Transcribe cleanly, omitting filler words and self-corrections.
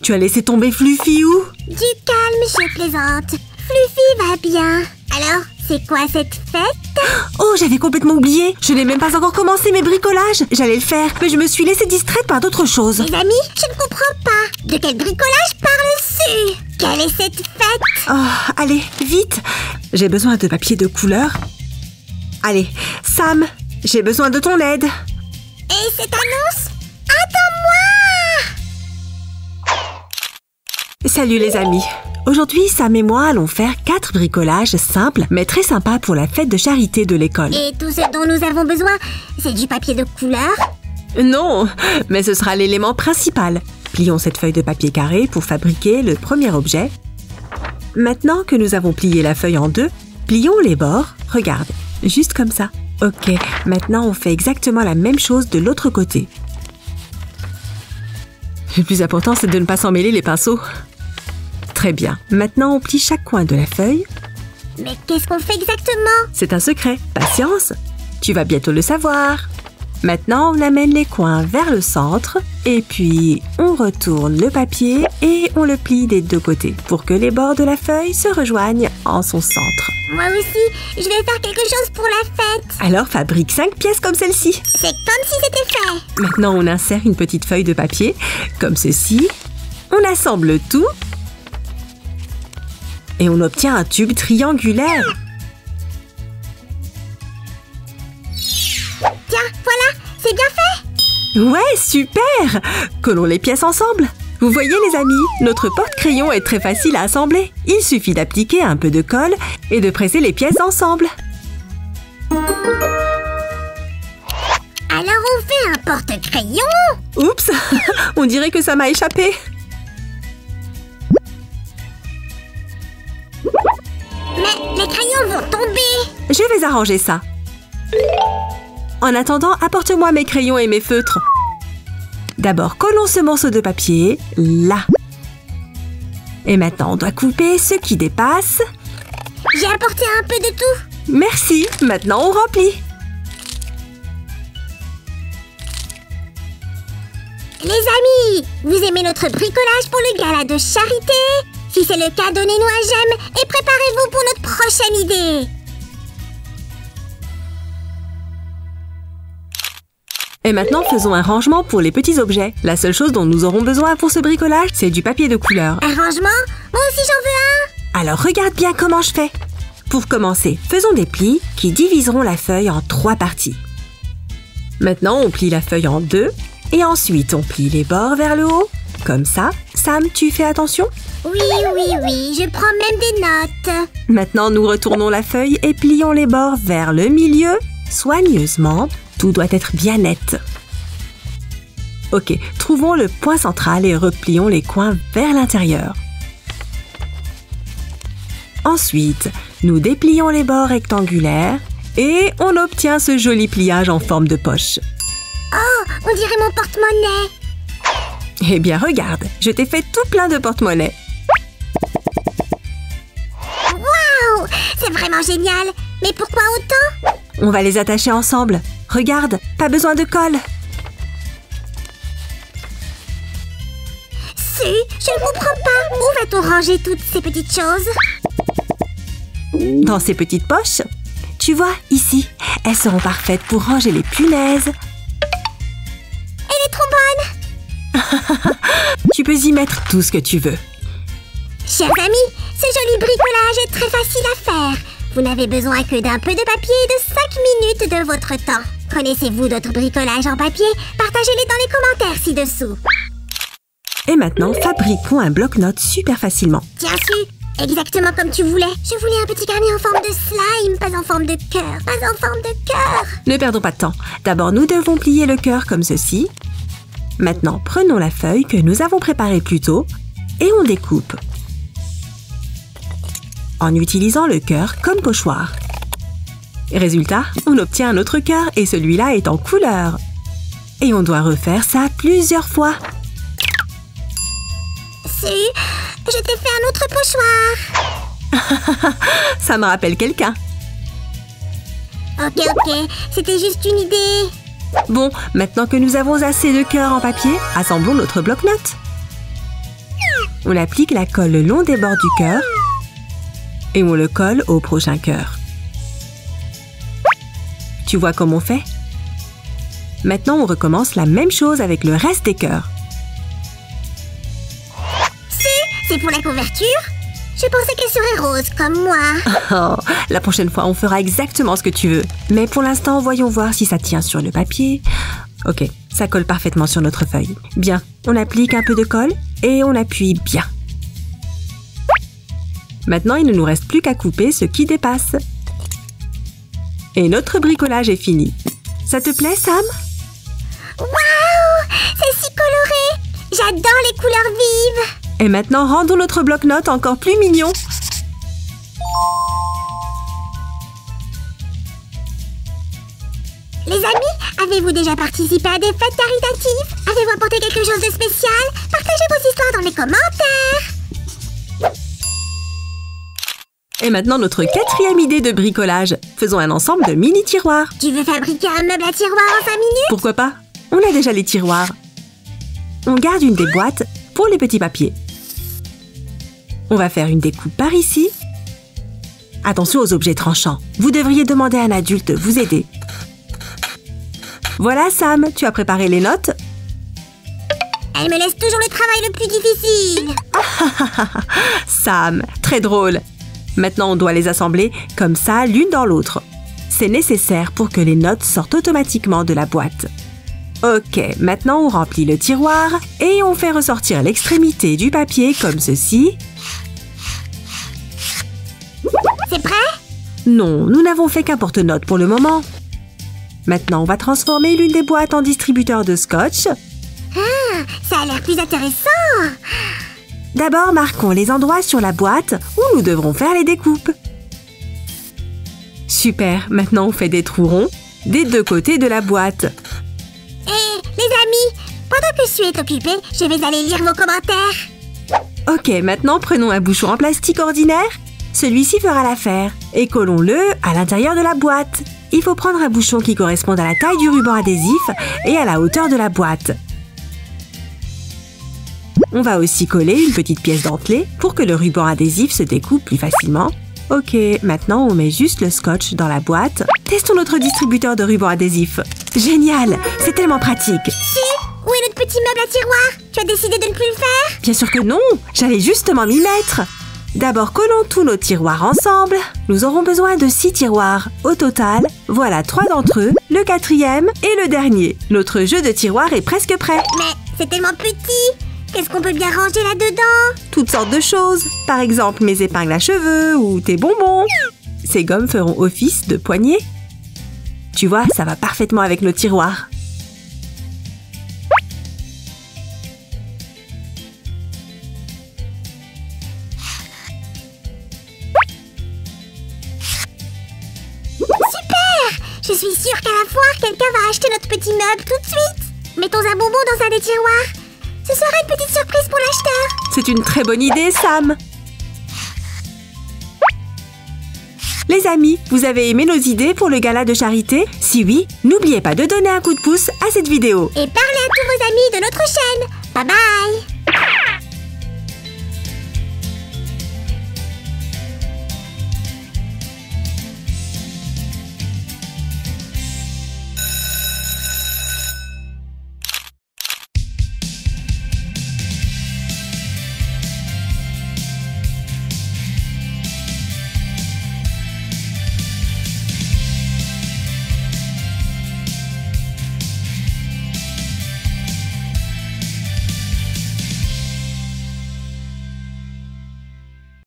Tu as laissé tomber Fluffy où? Du calme, je plaisante. Fluffy va bien. Alors, c'est quoi cette fête? Oh, j'avais complètement oublié. Je n'ai même pas encore commencé mes bricolages. J'allais le faire, mais je me suis laissée distraite par d'autres choses. Les amis, je ne comprends pas. De quel bricolage parle-tu? Quelle est cette fête? Oh, allez, vite. J'ai besoin de papier de couleur. Allez, Sam, j'ai besoin de ton aide. Et cette annonce? Attends-moi! Salut les amis. Aujourd'hui, Sam et moi allons faire 4 bricolages simples, mais très sympas pour la fête de charité de l'école. Et tout ce dont nous avons besoin, c'est du papier de couleur? Non, mais ce sera l'élément principal. Plions cette feuille de papier carré pour fabriquer le premier objet. Maintenant que nous avons plié la feuille en deux, plions les bords. Regarde, juste comme ça. Ok, maintenant on fait exactement la même chose de l'autre côté. Le plus important, c'est de ne pas s'en mêler les pinceaux. Très bien. Maintenant, on plie chaque coin de la feuille. Mais qu'est-ce qu'on fait exactement? C'est un secret. Patience. Tu vas bientôt le savoir. Maintenant, on amène les coins vers le centre et puis on retourne le papier et on le plie des deux côtés pour que les bords de la feuille se rejoignent en son centre. Moi aussi, je vais faire quelque chose pour la fête. Alors, fabrique 5 pièces comme celle-ci. C'est comme si c'était fait. Maintenant, on insère une petite feuille de papier comme ceci. On assemble tout. Et on obtient un tube triangulaire. Tiens, voilà, c'est bien fait. Ouais, super! Collons les pièces ensemble. Vous voyez les amis, notre porte-crayon est très facile à assembler. Il suffit d'appliquer un peu de colle et de presser les pièces ensemble. Alors on fait un porte-crayon? Oups! On dirait que ça m'a échappé. Mais les crayons vont tomber. Je vais arranger ça. En attendant, apporte-moi mes crayons et mes feutres. D'abord, collons ce morceau de papier là. Et maintenant, on doit couper ce qui dépasse. J'ai apporté un peu de tout. Merci. Maintenant, on remplit. Les amis, vous aimez notre bricolage pour le gala de charité? Si c'est le cas, donnez-nous un j'aime et préparez-vous pour notre prochaine idée. Et maintenant, faisons un rangement pour les petits objets. La seule chose dont nous aurons besoin pour ce bricolage, c'est du papier de couleur. Un rangement? Moi aussi j'en veux un. Alors, regarde bien comment je fais. Pour commencer, faisons des plis qui diviseront la feuille en 3 parties. Maintenant, on plie la feuille en 2 et ensuite, on plie les bords vers le haut. Comme ça. Sam, tu fais attention? Oui, je prends même des notes. Maintenant, nous retournons la feuille et plions les bords vers le milieu, soigneusement. Tout doit être bien net. Ok, trouvons le point central et replions les coins vers l'intérieur. Ensuite, nous déplions les bords rectangulaires et on obtient ce joli pliage en forme de poche. Oh, on dirait mon porte-monnaie. Eh bien, regarde, je t'ai fait tout plein de porte-monnaie. Waouh, c'est vraiment génial. Mais pourquoi autant? On va les attacher ensemble. Regarde, pas besoin de colle. Si, je ne comprends pas. Où va-t-on ranger toutes ces petites choses? Dans ces petites poches. Tu vois, ici, elles seront parfaites pour ranger les punaises. Elle est trop bonne. Tu peux y mettre tout ce que tu veux. Chers amis, ce joli bricolage est très facile à faire. Vous n'avez besoin que d'un peu de papier et de 5 minutes de votre temps. Connaissez-vous d'autres bricolages en papier? Partagez-les dans les commentaires ci-dessous. Et maintenant, fabriquons un bloc-notes super facilement. Tiens, su, exactement comme tu voulais. Je voulais un petit carnet en forme de slime, pas en forme de cœur, pas en forme de cœur. Ne perdons pas de temps. D'abord, nous devons plier le cœur comme ceci. Maintenant, prenons la feuille que nous avons préparée plus tôt et on découpe. En utilisant le cœur comme pochoir. Résultat, on obtient un autre cœur et celui-là est en couleur. Et on doit refaire ça plusieurs fois. Si, je t'ai fait un autre pochoir. Ça me rappelle quelqu'un. Ok, c'était juste une idée. Bon, maintenant que nous avons assez de cœur en papier, assemblons notre bloc-notes. On applique la colle le long des bords du cœur et on le colle au prochain cœur. Tu vois comment on fait? Maintenant, on recommence la même chose avec le reste des cœurs. C'est pour la couverture? Je pensais qu'elle serait rose, comme moi. Oh, la prochaine fois, on fera exactement ce que tu veux. Mais pour l'instant, voyons voir si ça tient sur le papier. Ok, ça colle parfaitement sur notre feuille. Bien, on applique un peu de colle et on appuie bien. Maintenant, il ne nous reste plus qu'à couper ce qui dépasse. Et notre bricolage est fini. Ça te plaît, Sam? Waouh! C'est si coloré! J'adore les couleurs vives! Et maintenant, rendons notre bloc-notes encore plus mignon. Les amis, avez-vous déjà participé à des fêtes caritatives? Avez-vous apporté quelque chose de spécial? Partagez vos histoires dans les commentaires! Et maintenant, notre quatrième idée de bricolage. Faisons un ensemble de mini-tiroirs. Tu veux fabriquer un meuble à tiroirs en 5 minutes? Pourquoi pas? On a déjà les tiroirs. On garde une des boîtes pour les petits papiers. On va faire une découpe par ici. Attention aux objets tranchants. Vous devriez demander à un adulte de vous aider. Voilà, Sam, tu as préparé les notes? Elle me laisse toujours le travail le plus difficile. Sam, très drôle. Maintenant, on doit les assembler comme ça, l'une dans l'autre. C'est nécessaire pour que les notes sortent automatiquement de la boîte. Ok, maintenant on remplit le tiroir et on fait ressortir l'extrémité du papier comme ceci. C'est prêt? Non, nous n'avons fait qu'un porte-notes pour le moment. Maintenant, on va transformer l'une des boîtes en distributeur de scotch. Ah, ça a l'air plus intéressant. D'abord, marquons les endroits sur la boîte où nous devrons faire les découpes. Super, maintenant on fait des trous ronds des deux côtés de la boîte. Les amis, pendant que Sue est occupée, je vais aller lire vos commentaires. Ok, maintenant prenons un bouchon en plastique ordinaire. Celui-ci fera l'affaire. Et collons-le à l'intérieur de la boîte. Il faut prendre un bouchon qui corresponde à la taille du ruban adhésif et à la hauteur de la boîte. On va aussi coller une petite pièce dentelée pour que le ruban adhésif se découpe plus facilement. Ok, maintenant on met juste le scotch dans la boîte. Testons notre distributeur de ruban adhésif. Génial! C'est tellement pratique! Sue, où est notre petit meuble à tiroirs? Tu as décidé de ne plus le faire? Bien sûr que non! J'allais justement m'y mettre! D'abord, collons tous nos tiroirs ensemble. Nous aurons besoin de 6 tiroirs. Au total, voilà 3 d'entre eux, le 4e et le dernier. Notre jeu de tiroirs est presque prêt. Mais c'est tellement petit! Qu'est-ce qu'on peut bien ranger là-dedans? Toutes sortes de choses. Par exemple, mes épingles à cheveux ou tes bonbons. Ces gommes feront office de poignée. Tu vois, ça va parfaitement avec nos tiroirs. Super! Je suis sûre qu'à la foire, quelqu'un va acheter notre petit meuble tout de suite. Mettons un bonbon dans un des tiroirs. Ce sera une petite surprise pour l'acheteur. C'est une très bonne idée, Sam. Les amis, vous avez aimé nos idées pour le gala de charité? Si oui, n'oubliez pas de donner un coup de pouce à cette vidéo. Et parlez à tous vos amis de notre chaîne. Bye bye!